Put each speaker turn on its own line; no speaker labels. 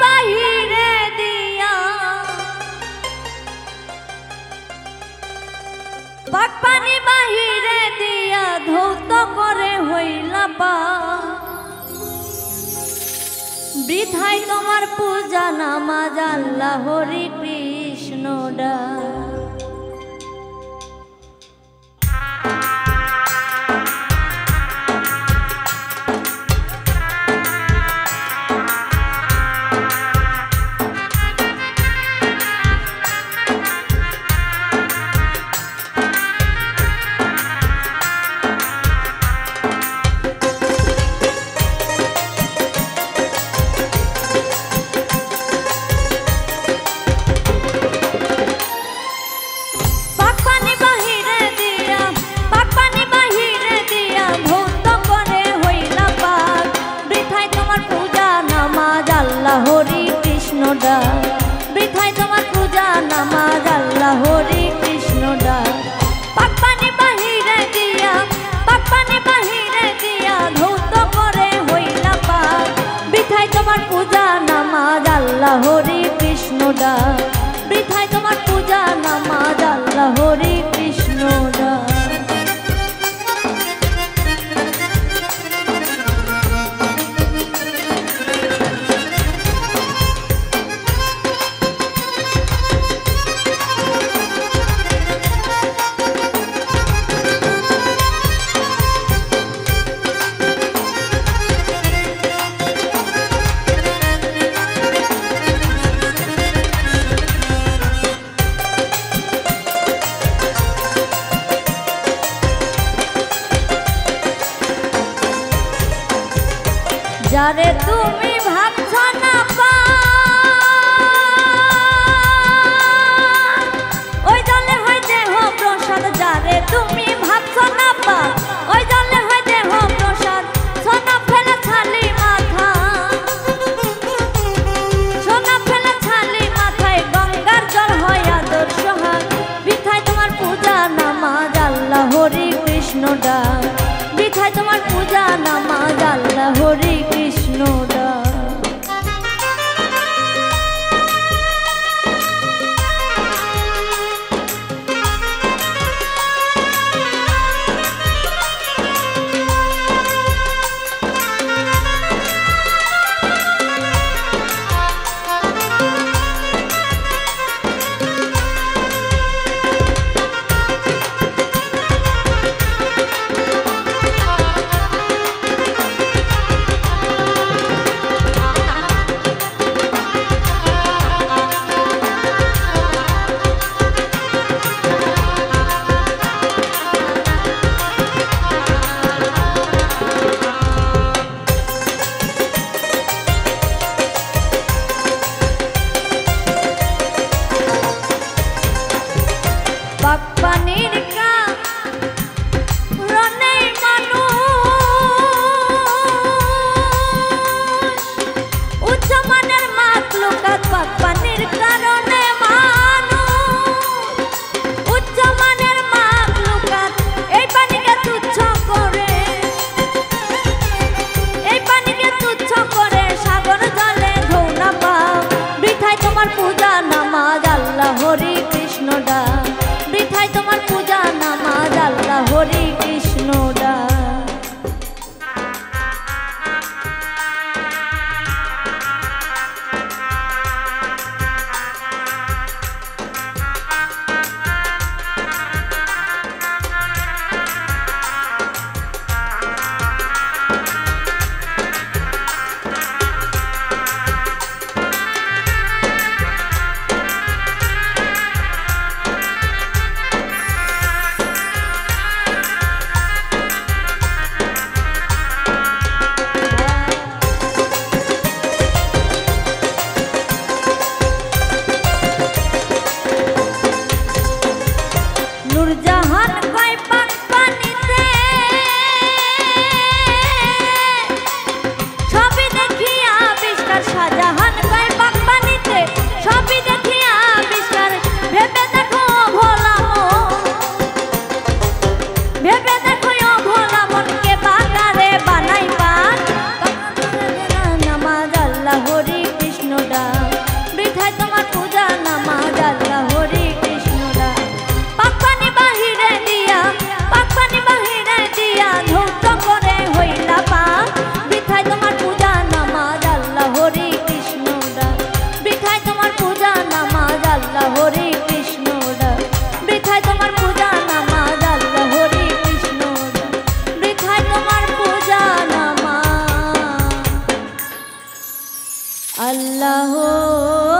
বাহিরে দিয়া পাক পানি বাহিরে দিয়া ধৌত করে হইলা পা বৃথায় তোমার পূজা নামাজ আল্লাহ হরি কৃষ্ণ ডাক। হরি কৃষ্ণ ডাক বৃথায় তোমার পূজা নামাজ আল্লাহ হরি কৃষ্ণ ডাক। পাক পানি বাহিরে দিয়া পাক পানি বাহিরে দিয়া ধৌত করে হইলা পাক বৃথায় তোমার পূজা নামাজ আল্লাহ হরি কৃষ্ণ ডাক বৃথায় তোমার পূজা নামাজ আল্লাহ হরি কৃষ্ণ ডাক। যারে তুমি ভাবছ না পা ওই জলে হয় দেহ প্রসাদ যারে তুমি ভাবছ না পা ওই জলে হয় দেহ প্রসাদ সোনা ফেলে ছালি মাথা সোনা ফেলে ছালি মাথায় গঙ্গার জল হয় আদর্শ হাত বৃথায় তোমার পূজা নামাজ আল্লাহ হরি কৃষ্ণ ডাক বৃথায় তোমার পূজা নামাজ আল্লাহ হরি কৃষ্ণ ডাক। আল্লাহ